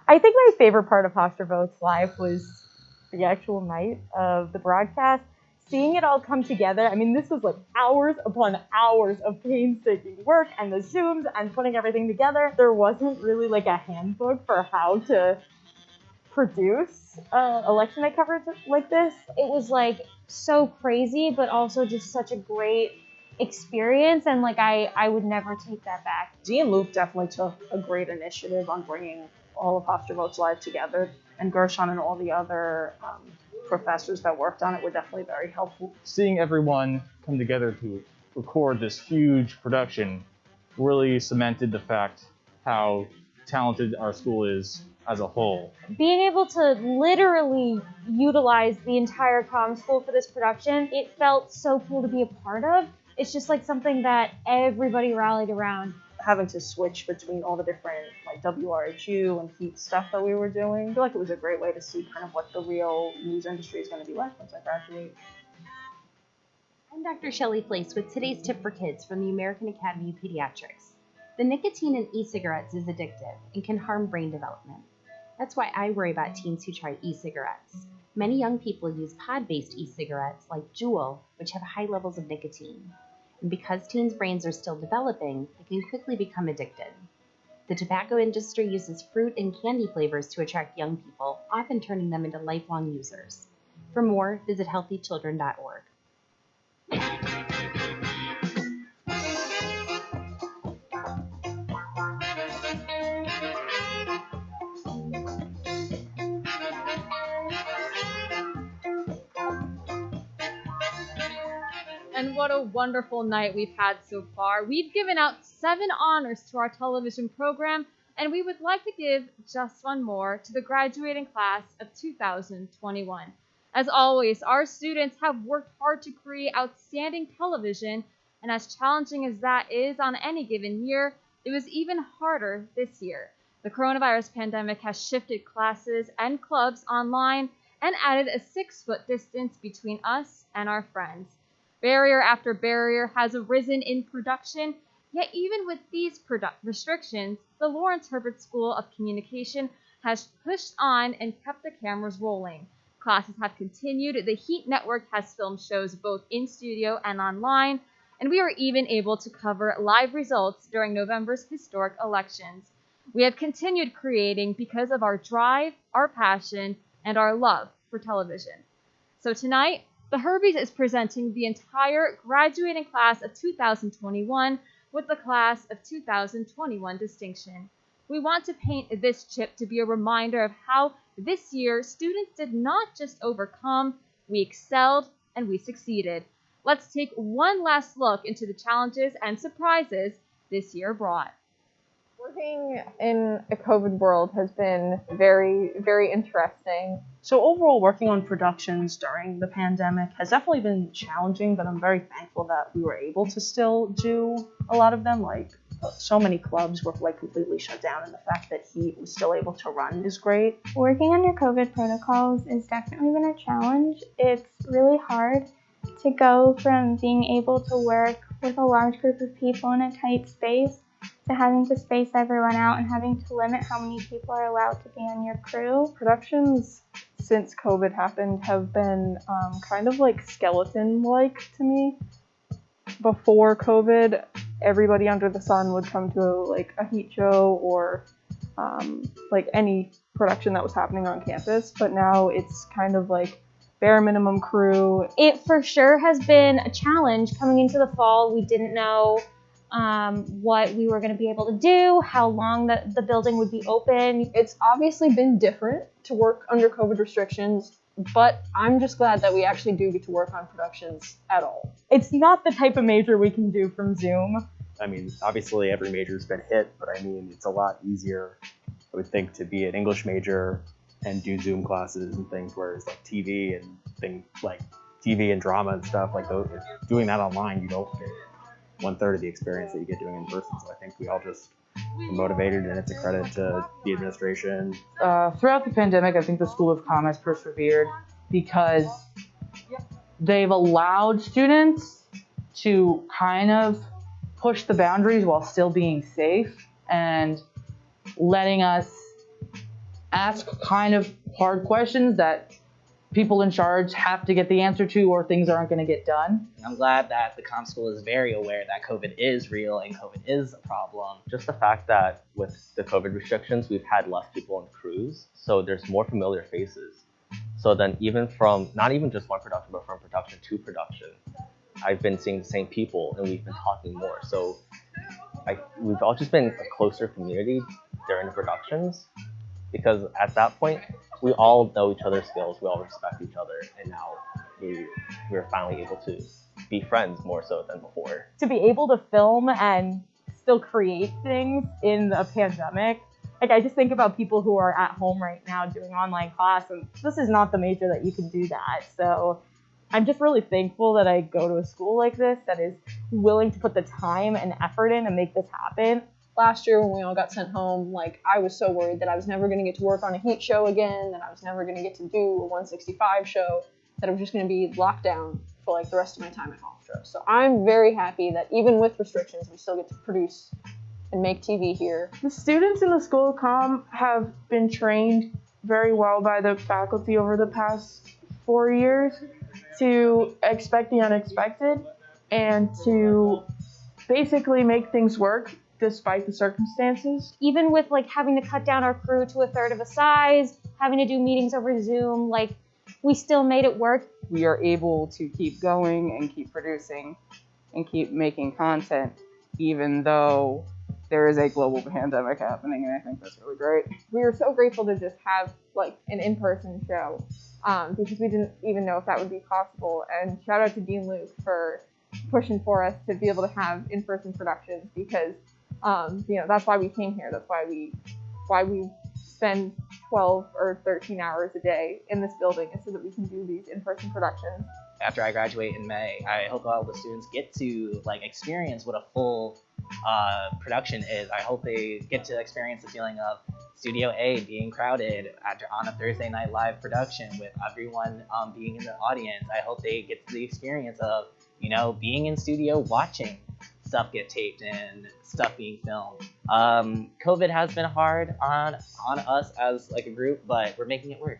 I think my favorite part of Hofstra Votes Live was the actual night of the broadcast. Seeing it all come together, I mean, this was like hours upon hours of painstaking work and the Zooms and putting everything together. There wasn't really like a handbook for how to produce election night coverage like this.
It was like so crazy, but also just such a great
experience, and like I would never take that back.
Dee and Luke definitely took a great initiative on bringing all of Hofstra Votes Live together, and Gershon and all the other professors that worked on it were definitely very helpful.
Seeing everyone come together to record this huge production really cemented the fact how talented our school is as a whole.
Being able to literally utilize the entire comm school for this production, it felt so cool to be a part of. It's just like something that everybody rallied around.
Having to switch between all the different like WRHU and HEAT stuff that we were doing, I feel like it was a great way to see kind of what the real news industry is going to be like once I graduate.
I'm Dr. Shelley Place with today's tip for kids from the American Academy of Pediatrics. The nicotine in e-cigarettes is addictive and can harm brain development. That's why I worry about teens who try e-cigarettes. Many young people use pod-based e-cigarettes like Juul, which have high levels of nicotine. And because teens' brains are still developing, they can quickly become addicted. The tobacco industry uses fruit and candy flavors to attract young people, often turning them into lifelong users. For more, visit healthychildren.org.
And what a wonderful night we've had so far. We've given out 7 honors to our television program, and we would like to give just one more to the graduating class of 2021. As always, our students have worked hard to create outstanding television, and as challenging as that is on any given year, it was even harder this year. The coronavirus pandemic has shifted classes and clubs online and added a 6-foot distance between us and our friends. Barrier after barrier has arisen in production, yet even with these restrictions, the Lawrence Herbert School of Communication has pushed on and kept the cameras rolling. Classes have continued, the Heat Network has filmed shows both in studio and online, and we were even able to cover live results during November's historic elections. We have continued creating because of our drive, our passion, and our love for television. So tonight, the Herbies is presenting the entire graduating class of 2021 with the class of 2021 distinction. We want to paint this chip to be a reminder of how this year students did not just overcome, we excelled, and we succeeded. Let's take one last look into the challenges and surprises this year brought.
Working in a COVID world has been very, very interesting.
So overall, working on productions during the pandemic has definitely been challenging, but I'm very thankful that we were able to still do a lot of them. Like, so many clubs were like completely shut down, and the fact that Heat was still able to run is great.
Working under COVID protocols has definitely been a challenge. It's really hard to go from being able to work with a large group of people in a tight space to having to space everyone out and having to limit how many people are allowed to be on your crew.
Productions since COVID happened have been kind of like skeleton-like to me. Before COVID, everybody under the sun would come to like a Heat show or like any production that was happening on campus, but now it's kind of like bare minimum crew.
It for sure has been a challenge coming into the fall. We didn't know what we were going to be able to do, how long the building would be open.
It's obviously been different to work under COVID restrictions, but I'm just glad that we actually do get to work on productions at all.
It's not the type of major we can do from Zoom.
I mean, obviously every major's been hit, but I mean, it's a lot easier, I would think, to be an English major and do Zoom classes and things, whereas like TV and things like TV and drama and stuff like those, doing that online, you don't get 1/3 of the experience that you get doing in person. So I think we all just were motivated, and it's a credit to the administration.
Throughout the pandemic, I think the School of Comm has persevered because they've allowed students to kind of push the boundaries while still being safe and letting us ask kind of hard questions that people in charge have to get the answer to, or things aren't going to get done.
I'm glad that the comm school is very aware that COVID is real and COVID is a problem.
Just the fact that with the COVID restrictions, we've had less people in crews, so there's more familiar faces. So then even from, not even just one production, but from production to production,
I've been seeing the same people and we've been talking more. So we've all just been a closer community during the productions, because at that point we all know each other's skills, we all respect each other, and now we're finally able to be friends more so than before.
To be able to film and still create things in a pandemic, like I just think about people who are at home right now doing online class, and this is not the major that you can do that. So I'm just really thankful that I go to a school like this that is willing to put the time and effort in and make this happen.
Last year when we all got sent home, like I was so worried that I was never going to get to work on a heat show again, that I was never going to get to do a 165 show, that I was just going to be locked down for like the rest of my time at Hofstra. So I'm very happy that even with restrictions, we still get to produce and make TV here.
The students in the School of Comm have been trained very well by the faculty over the past 4 years to expect the unexpected and to basically make things work despite the circumstances.
Even with like having to cut down our crew to a third of a size, having to do meetings over Zoom, like we still made it work.
We are able to keep going and keep producing and keep making content, even though there is a global pandemic happening, and I think that's really great.
We were so grateful to just have like an in-person show because we didn't even know if that would be possible. And shout out to Dean Luke for pushing for us to be able to have in-person productions, because that's why we came here. That's why we spend 12 or 13 hours a day in this building, is so that we can do these in-person productions.
After I graduate in May, I hope all the students get to like experience what a full production is. I hope they get to experience the feeling of Studio A being crowded on a Thursday night live production with everyone being in the audience. I hope they get the experience of, being in studio watching stuff get taped and stuff being filmed. COVID has been hard on us as like a group, but we're making it work.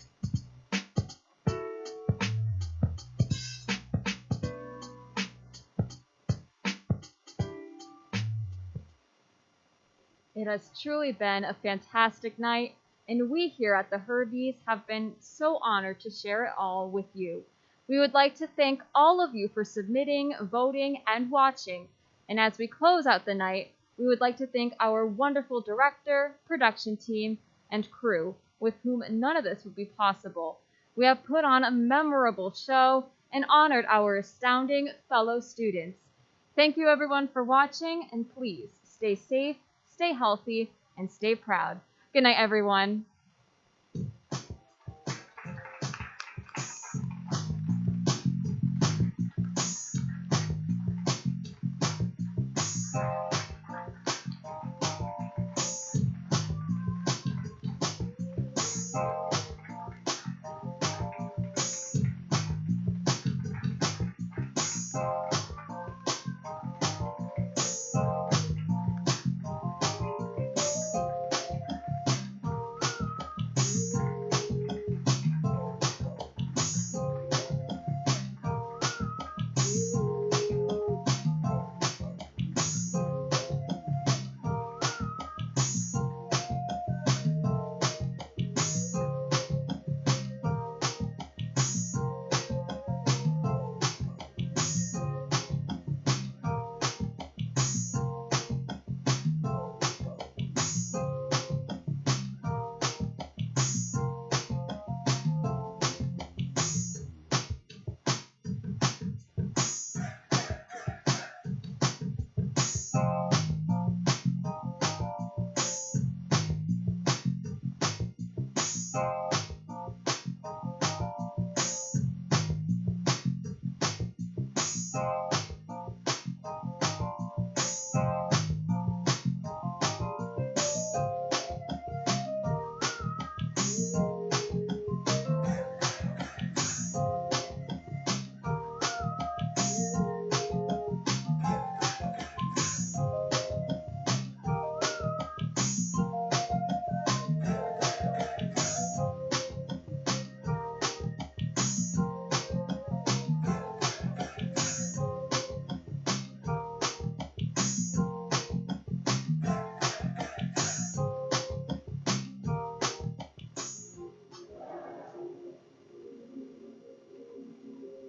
It has truly been a fantastic night, and we here at the Herbies have been so honored to share it all with you. We would like to thank all of you for submitting, voting, and watching. And as we close out the night, we would like to thank our wonderful director, production team, and crew, with whom none of this would be possible. We have put on a memorable show and honored our astounding fellow students. Thank you everyone for watching, and please stay safe, stay healthy, and stay proud. Good night, everyone.